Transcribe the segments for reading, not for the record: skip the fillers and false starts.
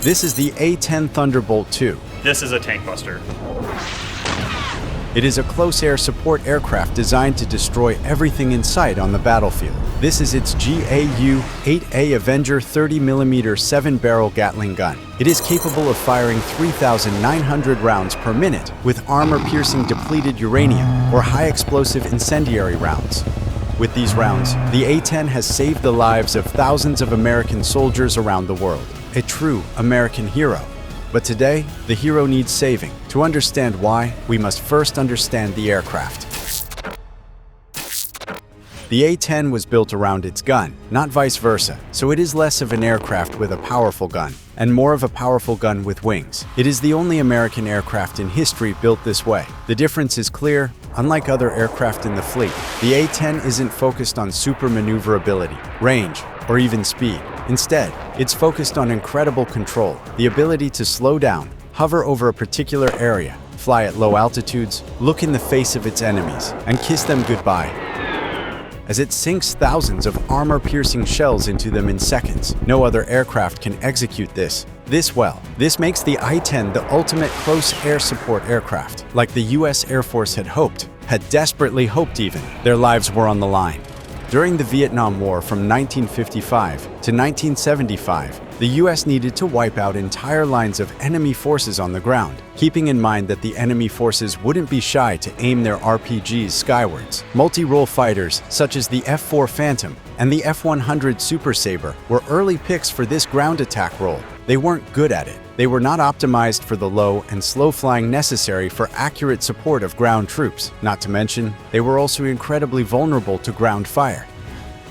This is the A10 Thunderbolt II. This is a tank buster. It is a close air support aircraft designed to destroy everything in sight on the battlefield. This is its GAU-8A Avenger 30mm 7-barrel Gatling gun. It is capable of firing 3,900 rounds per minute with armor-piercing depleted uranium or high-explosive incendiary rounds. With these rounds, the A-10 has saved the lives of thousands of American soldiers around the world. A true American hero. But today, the hero needs saving. To understand why, we must first understand the aircraft. The A-10 was built around its gun, not vice versa, so it is less of an aircraft with a powerful gun, and more of a powerful gun with wings. It is the only American aircraft in history built this way. The difference is clear. Unlike other aircraft in the fleet, the A-10 isn't focused on super maneuverability, range, or even speed. Instead, it's focused on incredible control, the ability to slow down, hover over a particular area, fly at low altitudes, look in the face of its enemies, and kiss them goodbye. As it sinks thousands of armor-piercing shells into them in seconds. No other aircraft can execute this well. This makes the A-10 the ultimate close air support aircraft. Like the US Air Force had hoped, had desperately hoped even, their lives were on the line. During the Vietnam War from 1955 to 1975, the US needed to wipe out entire lines of enemy forces on the ground, keeping in mind that the enemy forces wouldn't be shy to aim their RPGs skywards. Multi-role fighters such as the F-4 Phantom and the F-100 Super Sabre were early picks for this ground attack role. They weren't good at it. They were not optimized for the low and slow flying necessary for accurate support of ground troops. Not to mention, they were also incredibly vulnerable to ground fire.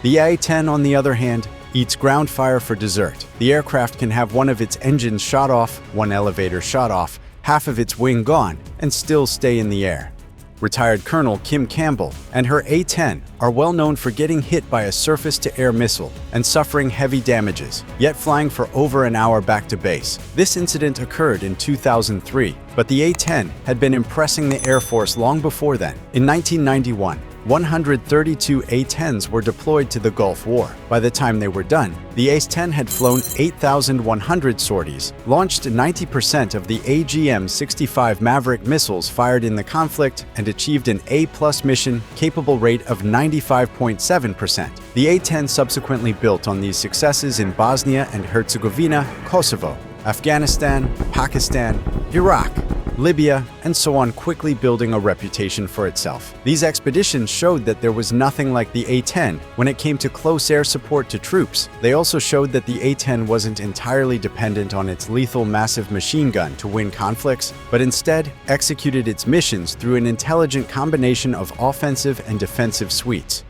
The A-10, on the other hand, eats ground fire for dessert. The aircraft can have one of its engines shot off, one elevator shot off, half of its wing gone, and still stay in the air. Retired Colonel Kim Campbell and her A-10 are well known for getting hit by a surface-to-air missile and suffering heavy damages, yet flying for over an hour back to base. This incident occurred in 2003, but the A-10 had been impressing the Air Force long before then. In 1991, 132 A-10s were deployed to the Gulf War. By the time they were done, the A-10 had flown 8,100 sorties, launched 90% of the AGM-65 Maverick missiles fired in the conflict, and achieved an A+ mission capable rate of 95.7%. The A-10 subsequently built on these successes in Bosnia and Herzegovina, Kosovo, Afghanistan, Pakistan, Iraq, Libya, and so on, quickly building a reputation for itself. These expeditions showed that there was nothing like the A-10 when it came to close air support to troops. They also showed that the A-10 wasn't entirely dependent on its lethal massive machine gun to win conflicts, but instead executed its missions through an intelligent combination of offensive and defensive suites.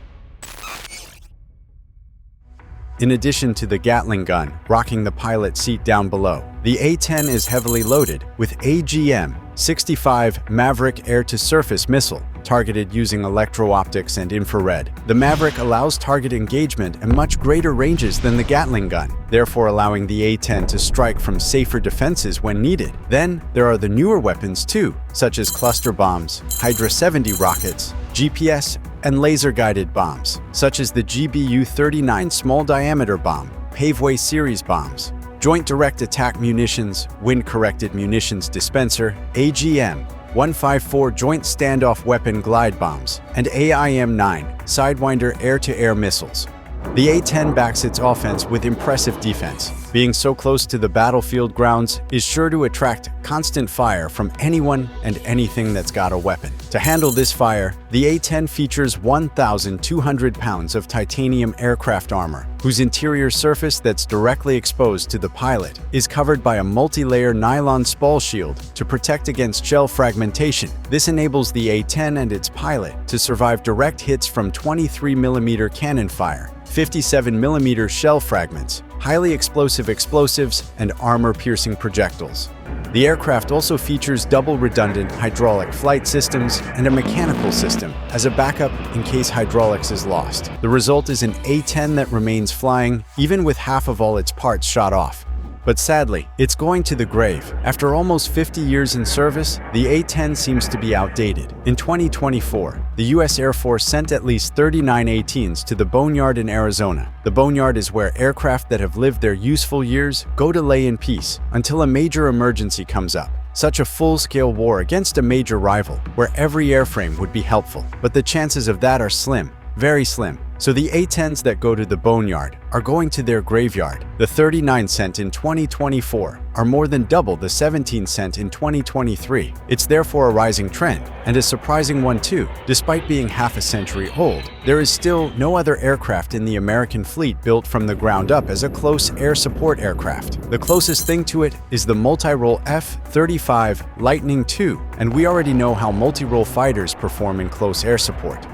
In addition to the Gatling gun, rocking the pilot seat down below, the A-10 is heavily loaded with AGM-65 Maverick air-to-surface missile, targeted using electro-optics and infrared. The Maverick allows target engagement at much greater ranges than the Gatling gun, therefore allowing the A-10 to strike from safer defenses when needed. Then, there are the newer weapons too, such as cluster bombs, Hydra 70 rockets, GPS, and laser-guided bombs, such as the GBU-39 small-diameter bomb, Paveway series bombs, Joint Direct Attack Munitions, Wind-Corrected Munitions Dispenser, AGM-154 Joint Standoff Weapon Glide Bombs, and AIM-9 Sidewinder air-to-air missiles. The A-10 backs its offense with impressive defense. Being so close to the battlefield grounds is sure to attract constant fire from anyone and anything that's got a weapon. To handle this fire, the A-10 features 1,200 pounds of titanium aircraft armor, whose interior surface that's directly exposed to the pilot is covered by a multi-layer nylon spall shield to protect against shell fragmentation. This enables the A-10 and its pilot to survive direct hits from 23mm cannon fire, 57mm shell fragments, highly explosive explosives, and armor-piercing projectiles. The aircraft also features double redundant hydraulic flight systems and a mechanical system as a backup in case hydraulics is lost. The result is an A-10 that remains flying even with half of all its parts shot off. But sadly, it's going to the grave. After almost 50 years in service, the A-10 seems to be outdated. In 2024, the U.S. Air Force sent at least 39 A-10s to the Boneyard in Arizona. The Boneyard is where aircraft that have lived their useful years go to lay in peace until a major emergency comes up. Such a full-scale war against a major rival, where every airframe would be helpful. But the chances of that are slim, very slim. So the A-10s that go to the Boneyard are going to their graveyard. The 39 sent in 2024 are more than double the 17 sent in 2023. It's therefore a rising trend, and a surprising one too. Despite being half a century old, there is still no other aircraft in the American fleet built from the ground up as a close air support aircraft. The closest thing to it is the multi-role F-35 Lightning II, and we already know how multi-role fighters perform in close air support.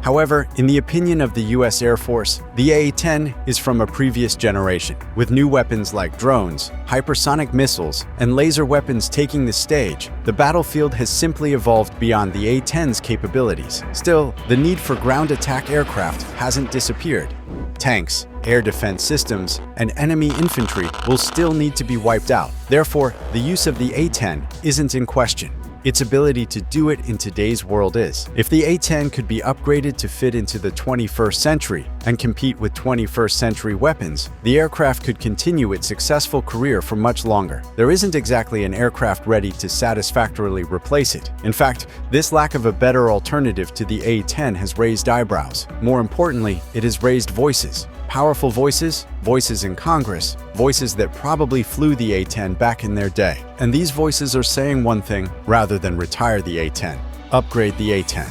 However, in the opinion of the U.S. Air Force, the A-10 is from a previous generation, with new weapons like drones, hypersonic missiles, and laser weapons taking the stage. The battlefield has simply evolved beyond the A-10's capabilities. Still, the need for ground attack aircraft hasn't disappeared. Tanks, air defense systems, and enemy infantry will still need to be wiped out. Therefore, the use of the A-10 isn't in question. Its ability to do it in today's world is. If the A-10 could be upgraded to fit into the 21st century and compete with 21st century weapons, the aircraft could continue its successful career for much longer. There isn't exactly an aircraft ready to satisfactorily replace it. In fact, this lack of a better alternative to the A-10 has raised eyebrows. More importantly, it has raised voices. Powerful voices, voices in Congress, voices that probably flew the A-10 back in their day. And these voices are saying one thing rather than retire the A-10. Upgrade the A-10.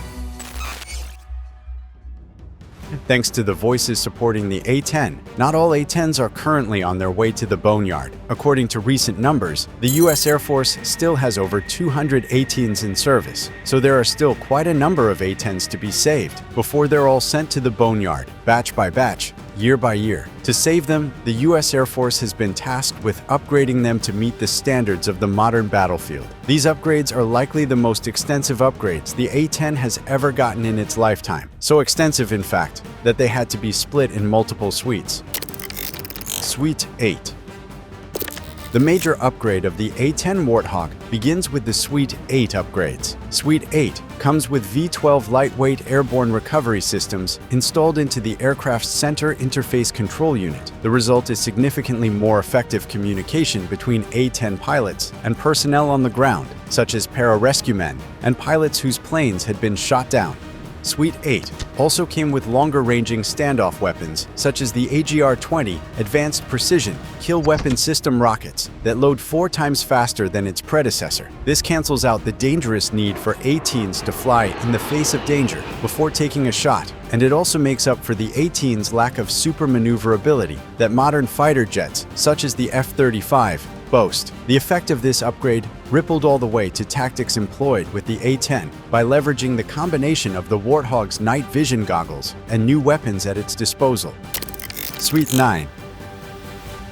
Thanks to the voices supporting the A-10, not all A-10s are currently on their way to the Boneyard. According to recent numbers, the U.S. Air Force still has over 200 A-10s in service, so there are still quite a number of A-10s to be saved before they're all sent to the Boneyard, batch by batch, year by year. To save them, the U.S. Air Force has been tasked with upgrading them to meet the standards of the modern battlefield. These upgrades are likely the most extensive upgrades the A-10 has ever gotten in its lifetime. So extensive, in fact, that they had to be split in multiple suites. Suite 8. The major upgrade of the A-10 Warthog begins with the Suite 8 upgrades. Suite 8 comes with V-12 lightweight airborne recovery systems installed into the aircraft's center interface control unit. The result is significantly more effective communication between A-10 pilots and personnel on the ground, such as pararescue men and pilots whose planes had been shot down. Suite 8 also came with longer-ranging standoff weapons, such as the AGR-20 Advanced Precision Kill Weapon System rockets that load 4 times faster than its predecessor. This cancels out the dangerous need for A-10s to fly in the face of danger before taking a shot, and it also makes up for the A-10's lack of super maneuverability that modern fighter jets, such as the F-35, boast. The effect of this upgrade rippled all the way to tactics employed with the A-10 by leveraging the combination of the Warthog's night vision goggles and new weapons at its disposal. Suite 9.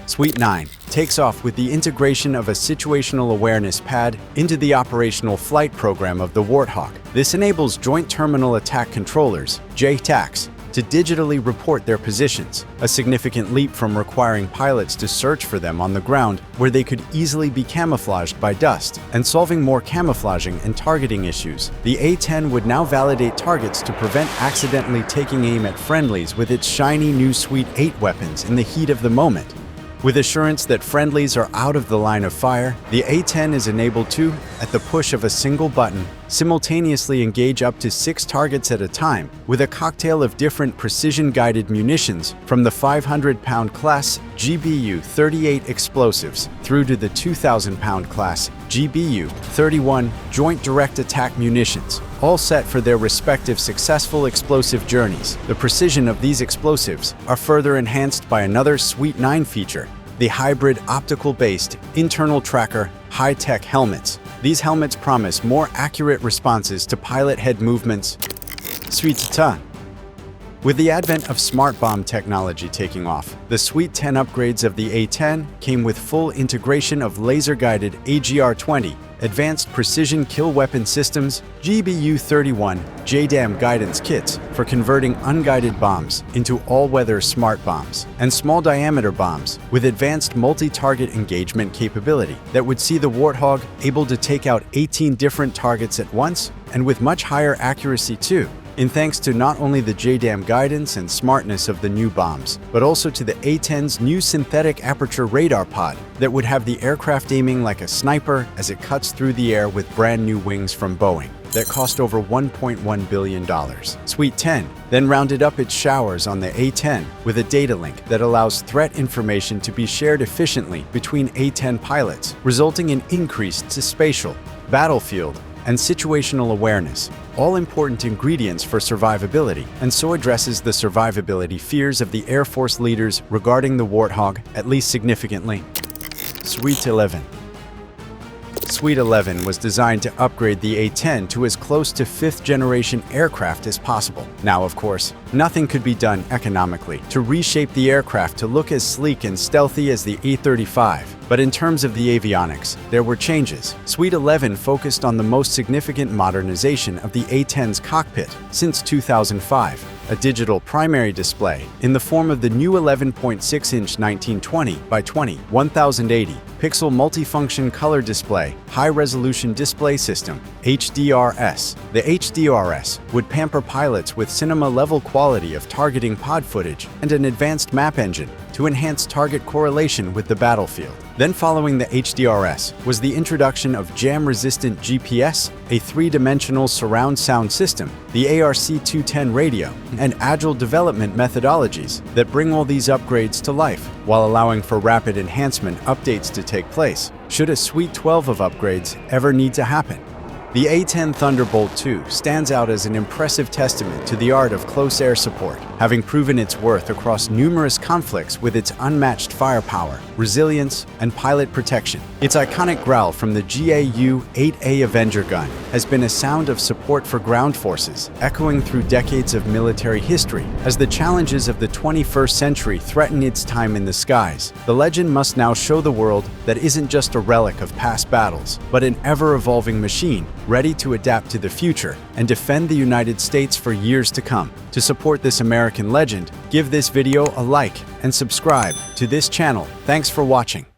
Suite 9 takes off with the integration of a situational awareness pad into the operational flight program of the Warthog. This enables Joint Terminal Attack Controllers, JTACs, to digitally report their positions, a significant leap from requiring pilots to search for them on the ground where they could easily be camouflaged by dust, and solving more camouflaging and targeting issues. The A-10 would now validate targets to prevent accidentally taking aim at friendlies with its shiny new Suite 8 weapons in the heat of the moment. With assurance that friendlies are out of the line of fire, the A-10 is enabled to, at the push of a single button, simultaneously engage up to 6 targets at a time with a cocktail of different precision-guided munitions from the 500-pound class GBU-38 explosives through to the 2,000-pound class GBU-31 Joint Direct Attack munitions, all set for their respective successful explosive journeys. The precision of these explosives are further enhanced by another Suite 9 feature, the hybrid optical-based internal tracker high-tech helmets. These helmets promise more accurate responses to pilot head movements. Suite 10. With the advent of smart bomb technology taking off, the Suite 10 upgrades of the A-10 came with full integration of laser-guided AGR-20, Advanced Precision Kill Weapon Systems, GBU-31, JDAM guidance kits for converting unguided bombs into all-weather smart bombs, and small-diameter bombs with advanced multi-target engagement capability that would see the Warthog able to take out 18 different targets at once and with much higher accuracy too, in thanks to not only the JDAM guidance and smartness of the new bombs, but also to the A-10's new synthetic aperture radar pod that would have the aircraft aiming like a sniper as it cuts through the air with brand new wings from Boeing that cost over $1.1 billion. Suite 10 then rounded up its showers on the A-10 with a data link that allows threat information to be shared efficiently between A-10 pilots, resulting in increased spatial, battlefield, and situational awareness, all important ingredients for survivability, and so addresses the survivability fears of the Air Force leaders regarding the Warthog, at least significantly. Suite 11. Suite 11 was designed to upgrade the A-10 to as close to fifth-generation aircraft as possible. Now, of course, nothing could be done economically to reshape the aircraft to look as sleek and stealthy as the E-35. But in terms of the avionics, there were changes. Suite 11 focused on the most significant modernization of the A-10's cockpit since 2005. A digital primary display in the form of the new 11.6-inch 1920 by 20 1080 pixel multifunction color display, high-resolution display system, HDRS. The HDRS would pamper pilots with cinema-level quality of targeting pod footage and an advanced map engine to enhance target correlation with the battlefield. Then following the HDRS was the introduction of jam-resistant GPS, a three-dimensional surround sound system, the ARC-210 radio, and agile development methodologies that bring all these upgrades to life, while allowing for rapid enhancement updates to take place, should a Suite 12 of upgrades ever need to happen. The A10 Thunderbolt II stands out as an impressive testament to the art of close air support, having proven its worth across numerous conflicts with its unmatched firepower, resilience, and pilot protection. Its iconic growl from the GAU-8A Avenger gun has been a sound of support for ground forces, echoing through decades of military history. As the challenges of the 21st century threaten its time in the skies, the legend must now show the world that isn't just a relic of past battles, but an ever-evolving machine ready to adapt to the future and defend the United States for years to come. To support this American legend, give this video a like and subscribe to this channel. Thanks for watching.